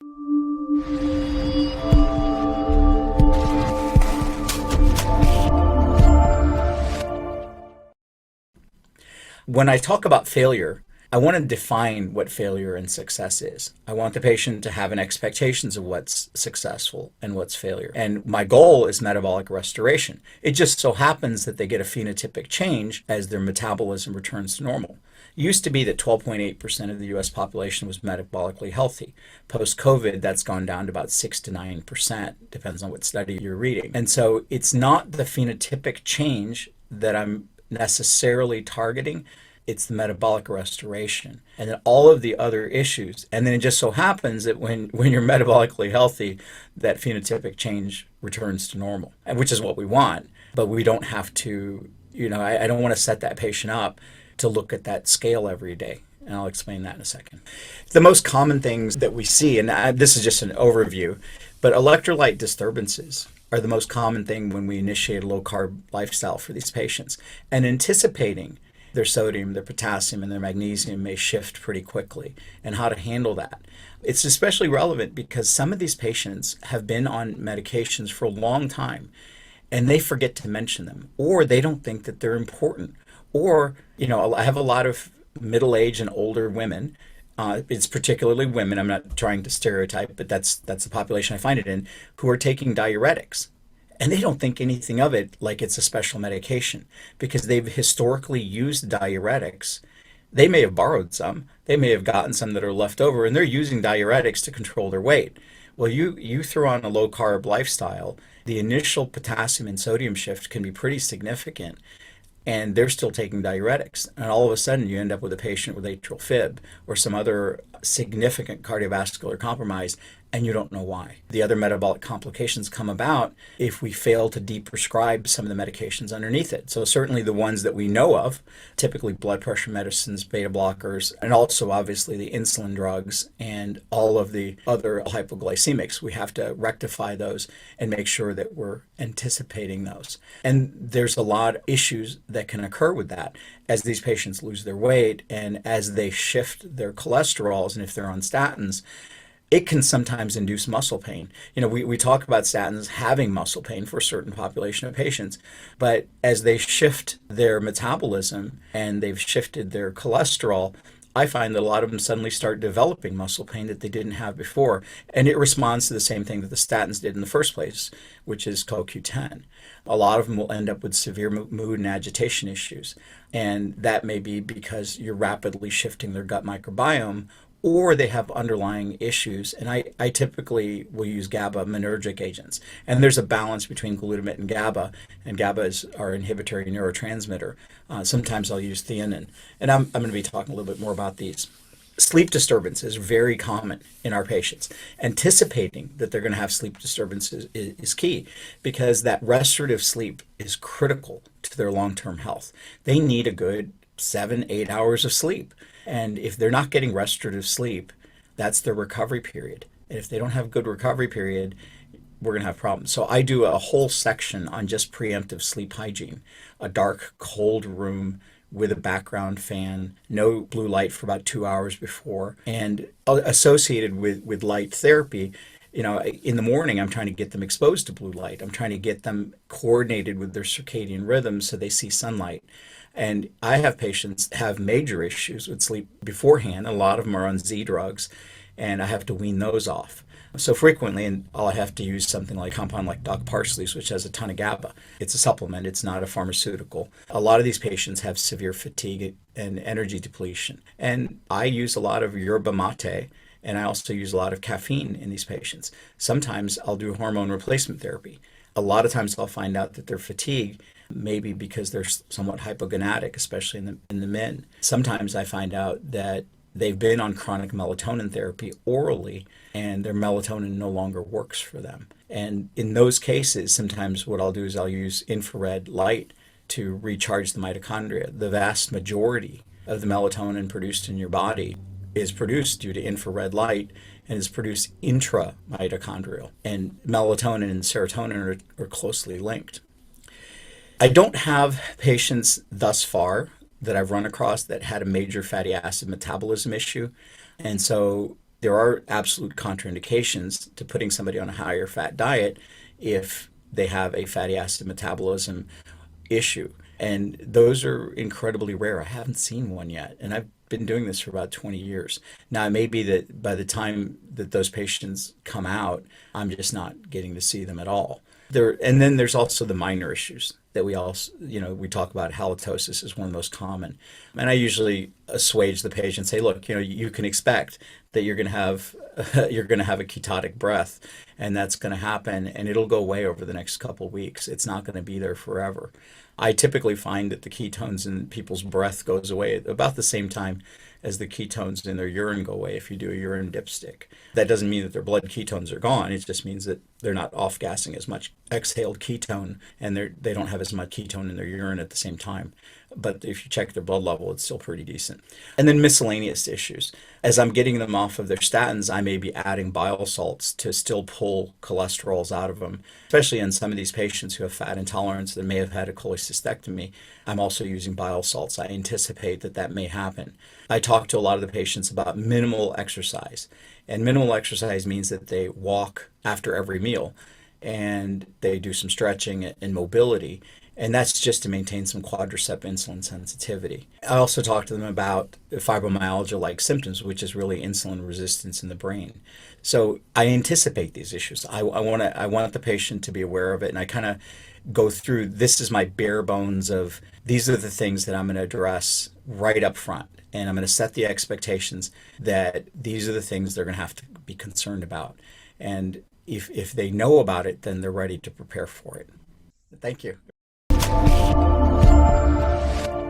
When I talk about failure, I want to define what failure and success is. I want the patient to have an expectations of what's successful and what's failure. And my goal is metabolic restoration. It just so happens that they get a phenotypic change as their metabolism returns to normal. It used to be that 12.8% of the US population was metabolically healthy. Post-COVID, that's gone down to about 6 to 9%, depends on what study you're reading. And so it's not the phenotypic change that I'm necessarily targeting. It's the metabolic restoration and then all of the other issues. And then it just so happens that when you're metabolically healthy, that phenotypic change returns to normal, which is what we want. But we don't have to, I don't want to set that patient up to look at that scale every day. And I'll explain that in a second. The most common things that we see, and this is just an overview, but electrolyte disturbances are the most common thing when we initiate a low carb lifestyle for these patients. And anticipating their sodium, their potassium, and their magnesium may shift pretty quickly, and how to handle that. It's especially relevant because some of these patients have been on medications for a long time and they forget to mention them, or they don't think that they're important. Or, I have a lot of middle-aged and older women. It's particularly women. I'm not trying to stereotype, but that's the population I find it in, who are taking diuretics. And they don't think anything of it like it's a special medication because they've historically used diuretics. They may have borrowed some. They may have gotten some that are left over, and they're using diuretics to control their weight. Well, you throw on a low-carb lifestyle, the initial potassium and sodium shift can be pretty significant, and they're still taking diuretics. And all of a sudden, you end up with a patient with atrial fib or some other significant cardiovascular compromise, and you don't know why. The other metabolic complications come about if we fail to deprescribe some of the medications underneath it. So certainly the ones that we know of, typically blood pressure medicines, beta blockers, and also obviously the insulin drugs and all of the other hypoglycemics. We have to rectify those and make sure that we're anticipating those. And there's a lot of issues that can occur with that as these patients lose their weight and as they shift their cholesterols, and if they're on statins, it can sometimes induce muscle pain. We talk about statins having muscle pain for a certain population of patients, but as they shift their metabolism and they've shifted their cholesterol, I find that a lot of them suddenly start developing muscle pain that they didn't have before. And it responds to the same thing that the statins did in the first place, which is CoQ10. A lot of them will end up with severe mood and agitation issues. And that may be because you're rapidly shifting their gut microbiome, or they have underlying issues. And I typically will use GABA-minergic agents. And there's a balance between glutamate and GABA is our inhibitory neurotransmitter. Sometimes I'll use theanine. And I'm going to be talking a little bit more about these. Sleep disturbance is very common in our patients. Anticipating that they're going to have sleep disturbances is key, because that restorative sleep is critical to their long-term health. They need a good 7-8 hours of sleep. And if they're not getting restorative sleep, that's their recovery period. And if they don't have good recovery period, we're going to have problems. So I do a whole section on just preemptive sleep hygiene, a dark, cold room with a background fan, no blue light for about 2 hours before, and associated with light therapy. In the morning, I'm trying to get them exposed to blue light. I'm trying to get them coordinated with their circadian rhythms so they see sunlight. And I have patients have major issues with sleep beforehand. A lot of them are on Z drugs, and I have to wean those off. So frequently, and I have to use something like a compound like Doc Parsley's, which has a ton of GABA. It's a supplement. It's not a pharmaceutical. A lot of these patients have severe fatigue and energy depletion. And I use a lot of yerba mate, and I also use a lot of caffeine in these patients. Sometimes I'll do hormone replacement therapy. A lot of times I'll find out that their fatigue maybe because they're somewhat hypogonadic, especially in the men. Sometimes I find out that they've been on chronic melatonin therapy orally, and their melatonin no longer works for them. And in those cases, sometimes what I'll do is I'll use infrared light to recharge the mitochondria. The vast majority of the melatonin produced in your body is produced due to infrared light and is produced intramitochondrial. And melatonin and serotonin are closely linked. I don't have patients thus far that I've run across that had a major fatty acid metabolism issue. And so there are absolute contraindications to putting somebody on a higher fat diet if they have a fatty acid metabolism issue. And those are incredibly rare. I haven't seen one yet. And I've been doing this for about 20 years. Now, it may be that by the time that those patients come out, I'm just not getting to see them at all. And then there's also the minor issues that we also, we talk about. Halitosis is one of the most common. And I usually assuage the patient, say, look, you can expect that you're going to have you're going to have a ketotic breath, and that's going to happen, and it'll go away over the next couple of weeks. It's not going to be there forever. I typically find that the ketones in people's breath goes away at about the same time as the ketones in their urine go away if you do a urine dipstick. That doesn't mean that their blood ketones are gone. It just means that they're not off-gassing as much exhaled ketone, and they don't have as much ketone in their urine at the same time. But if you check their blood level, it's still pretty decent. And then miscellaneous issues. As I'm getting them off of their statins, I may be adding bile salts to still pull cholesterols out of them, especially in some of these patients who have fat intolerance that may have had a cholecystectomy. I'm also using bile salts. I anticipate that that may happen. I talk to a lot of the patients about minimal exercise. And minimal exercise means that they walk after every meal and they do some stretching and mobility. And that's just to maintain some quadricep insulin sensitivity. I also talk to them about fibromyalgia-like symptoms, which is really insulin resistance in the brain. So I anticipate these issues. I want the patient to be aware of it, and I kind of go through, this is my bare bones of, these are the things that I'm going to address right up front. And I'm going to set the expectations that these are the things they're going to have to be concerned about. And if they know about it, then they're ready to prepare for it. Thank you.